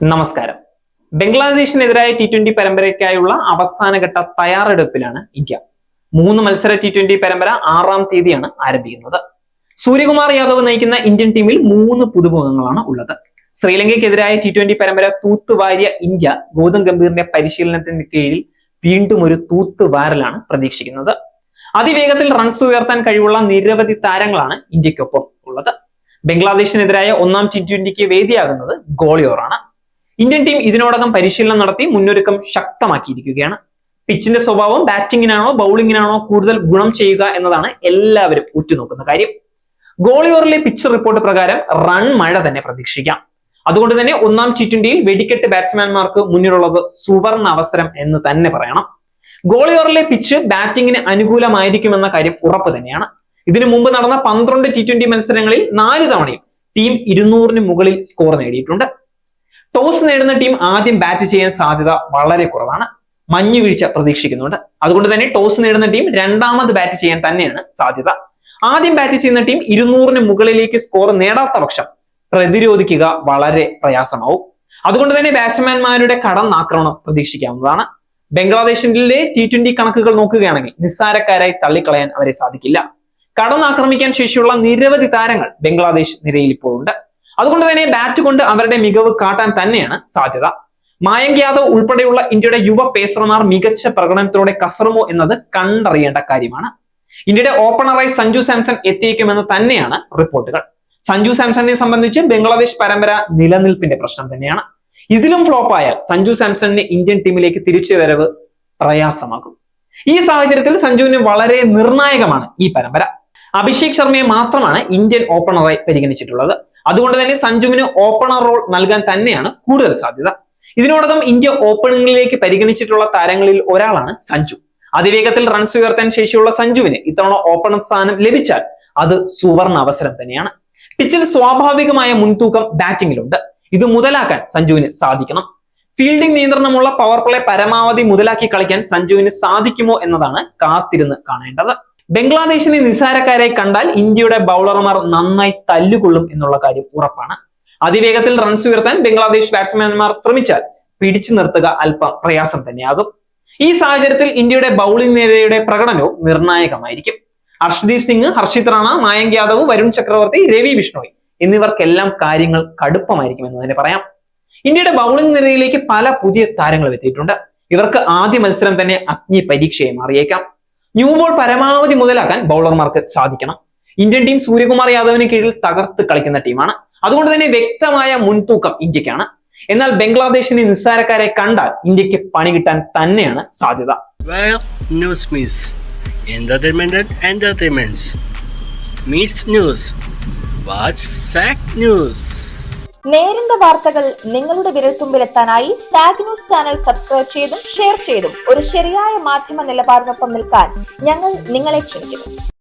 നമസ്കാരം. ബംഗ്ലാദേശിനെതിരായ T20 പരമ്പരയ്ക്കായുള്ള അവസാനഘട്ട തയ്യാറെടുപ്പിലാണ് ഇന്ത്യ. 3 മത്സര T20 പരമ്പര 6-ാം തീയതിയാണ് ആരംഭിക്കുന്നത്. സൂര്യകുമാർ യാദവ് നയിക്കുന്ന ഇന്ത്യൻ ടീമിൽ 3 പുതുമുഖങ്ങളാണ് ഉള്ളത്. ശ്രീലങ്കയ്ക്കെതിരായ T20 പരമ്പര തൂത്തുവാരിയ ഇന്ത്യ ഗൗതം ഗംഭീറിന്റെ പരിശീലനത്തിന് കീഴിൽ വീണ്ടും ഒരു തൂത്തുവാരലാണ് പ്രതീക്ഷിക്കുന്നത്. അതിവേഗത്തിൽ റൺസ് ഉയർത്താൻ കഴിവുള്ള നിരവധി താരങ്ങളാണ് ഇന്ത്യക്കൊപ്പം ഉള്ളത്. ബംഗ്ലാദേശിനെതിരായ 1-ാം T20ക്ക് വേദിയാകുന്നത് ഗോളിയോറാണ്. ഇന്ത്യൻ ടീം ഇതിനോടകം പരിശീലനം നടത്തി മുന്നൊരുക്കം ശക്തമാക്കിയിരിക്കുകയാണ്. പിച്ചിന്റെ സ്വഭാവം ബാറ്റിങ്ങിനാണോ ബൗളിങ്ങിനാണോ കൂടുതൽ ഗുണം ചെയ്യുക എന്നതാണ് എല്ലാവരും ഉറ്റുനോക്കുന്ന കാര്യം. ഗോളിയോറിലെ പിച്ച് റിപ്പോർട്ട് പ്രകാരം റൺ മഴ തന്നെ പ്രതീക്ഷിക്കാം. അതുകൊണ്ട് തന്നെ 1-ാം T20യിൽ വെടിക്കെട്ട് ബാറ്റ്സ്മാൻമാർക്ക് മുന്നിലുള്ളത് സുവർണ അവസരം എന്ന് തന്നെ പറയണം. ഗോളിയോറിലെ പിച്ച് ബാറ്റിങ്ങിന് അനുകൂലമായിരിക്കുമെന്ന കാര്യം ഉറപ്പ് തന്നെയാണ്. ഇതിനു മുമ്പ് നടന്ന 12 T20 മത്സരങ്ങളിൽ 4 തവണയും ടീം 200-ന് മുകളിൽ സ്കോർ നേടിയിട്ടുണ്ട്. ടോസ് നേടുന്ന ടീം ആദ്യം ബാറ്റ് ചെയ്യാൻ സാധ്യത വളരെ കുറവാണ്. മഞ്ഞുവീഴ്ച പ്രതീക്ഷിക്കുന്നുണ്ട്. അതുകൊണ്ട് തന്നെ ടോസ് നേടുന്ന ടീം രണ്ടാമത് ബാറ്റ് ചെയ്യാൻ തന്നെയാണ് സാധ്യത. ആദ്യം ബാറ്റ് ചെയ്യുന്ന ടീം 200-ന് മുകളിലേക്ക് സ്കോർ നേടാത്ത പക്ഷം പ്രതിരോധിക്കുക വളരെ പ്രയാസമാവും. അതുകൊണ്ട് തന്നെ ബാറ്റ്സ്മാൻമാരുടെ കടന്നാക്രമണം പ്രതീക്ഷിക്കാവുന്നതാണ്. ബംഗ്ലാദേശിന്റെ T20 കണക്കുകൾ നോക്കുകയാണെങ്കിൽ നിസ്സാരക്കാരായി തള്ളിക്കളയാൻ അവരെ സാധിക്കില്ല. കടന്നാക്രമിക്കാൻ ശേഷിയുള്ള നിരവധി താരങ്ങൾ ബംഗ്ലാദേശ് നിരയിൽ ഇപ്പോൾ ഉണ്ട്. അതുകൊണ്ട് തന്നെ ബാറ്റ് കൊണ്ട് അവരുടെ മികവ് കാട്ടാൻ തന്നെയാണ് സാധ്യത. മായങ്ക് യാദവ് ഉൾപ്പെടെയുള്ള ഇന്ത്യയുടെ യുവ പേസർമാർ മികച്ച പ്രകടനത്തോടെ കസറുമോ എന്നത് കണ്ടറിയേണ്ട കാര്യമാണ്. ഇന്ത്യയുടെ ഓപ്പണറായി സഞ്ജു സാംസൺ എത്തിയേക്കുമെന്ന് തന്നെയാണ് റിപ്പോർട്ടുകൾ. സഞ്ജു സാംസണിനെ സംബന്ധിച്ച് ബംഗ്ലാദേശ് പരമ്പര നിലനിൽപ്പിന്റെ പ്രശ്നം തന്നെയാണ്. ഇതിലും ഫ്ലോപ്പ് ആയാൽ സഞ്ജു സാംസണിന് ഇന്ത്യൻ ടീമിലേക്ക് തിരിച്ചുവരവ് പ്രയാസമാകും. ഈ സാഹചര്യത്തിൽ സഞ്ജുവിന് വളരെ നിർണായകമാണ് ഈ പരമ്പര. അഭിഷേക് ശർമ്മയെ മാത്രമാണ് ഇന്ത്യൻ ഓപ്പണറായി പരിഗണിച്ചിട്ടുള്ളത്. അതുകൊണ്ട് തന്നെ സഞ്ജുവിന് ഓപ്പണർ റോൾ നൽകാൻ തന്നെയാണ് കൂടുതൽ സാധ്യത. ഇതിനോടകം ഇന്ത്യ ഓപ്പണിംഗിലേക്ക് പരിഗണിച്ചിട്ടുള്ള താരങ്ങളിൽ ഒരാളാണ് സഞ്ജു. അതിവേഗത്തിൽ റൺസ് ഉയർത്താൻ ശേഷിയുള്ള സഞ്ജുവിന് ഇത്തവണ ഓപ്പണർ സ്ഥാനം ലഭിച്ചാൽ അത് സുവർണ അവസരം തന്നെയാണ്. പിച്ചിൽ സ്വാഭാവികമായ മുൻതൂക്കം ബാറ്റിംഗിലുണ്ട്. ഇത് മുതലാക്കാൻ സഞ്ജുവിന് സാധിക്കണം. ഫീൽഡിംഗ് നിയന്ത്രണമുള്ള പവർ പ്ലേ പരമാവധി മുതലാക്കി കളിക്കാൻ സഞ്ജുവിന് സാധിക്കുമോ എന്നതാണ് കാത്തിരുന്ന് കാണേണ്ടത്. ബംഗ്ലാദേശിനെ നിസ്സാരക്കാരായി കണ്ടാൽ ഇന്ത്യയുടെ ബൗളർമാർ നന്നായി തല്ലുകൊള്ളും എന്നുള്ള കാര്യം ഉറപ്പാണ്. അതിവേഗത്തിൽ റൺസ് ഉയർത്താൻ ബംഗ്ലാദേശ് ബാറ്റ്സ്മാൻമാർ ശ്രമിച്ചാൽ പിടിച്ചു നിർത്തുക അല്പം പ്രയാസം തന്നെയാകും. ഈ സാഹചര്യത്തിൽ ഇന്ത്യയുടെ ബൗളിംഗ് നിരയുടെ പ്രകടനവും നിർണായകമായിരിക്കും. ഹർഷ്ദീപ് സിംഗ്, ഹർഷിത് റാണ, മായങ്ക് യാദവ്, വരുൺ ചക്രവർത്തി, രവി ബിഷ്ണോയ് എന്നിവർക്കെല്ലാം കാര്യങ്ങൾ കടുപ്പമായിരിക്കും എന്ന് തന്നെ പറയാം. ഇന്ത്യയുടെ ബൗളിംഗ് നിരയിലേക്ക് പല പുതിയ താരങ്ങളും എത്തിയിട്ടുണ്ട്. ഇവർക്ക് ആദ്യ മത്സരം തന്നെ അഗ്നി പരീക്ഷയെ മാറിയേക്കാം. ന്യൂ ബോൾ പരമാവധി മുതലാക്കാൻ ബൗളർമാർക്ക് സാധിക്കണം. ഇന്ത്യൻ ടീം സൂര്യകുമാർ യാദവിന് കീഴിൽ തകർത്ത് കളിക്കുന്ന ടീമാണ്. അതുകൊണ്ട് തന്നെ വ്യക്തമായ മുൻതൂക്കം ഇന്ത്യക്കാണ്. എന്നാൽ ബംഗ്ലാദേശിനെ നിസ്സാരക്കാരെ കണ്ടാൽ ഇന്ത്യക്ക് പണി കിട്ടാൻ തന്നെയാണ് സാധ്യത. നേരിന്റെ വാർത്തകൾ നിങ്ങളുടെ വിരൽത്തുമ്പിലെത്താനായി സാഗ് ന്യൂസ് ചാനൽ സബ്സ്ക്രൈബ് ചെയ്തും ഷെയർ ചെയ്തും ഒരു ശരിയായ മാധ്യമ നിലപാടിനൊപ്പം നിൽക്കാൻ ഞങ്ങൾ നിങ്ങളെ ക്ഷണിക്കുന്നു.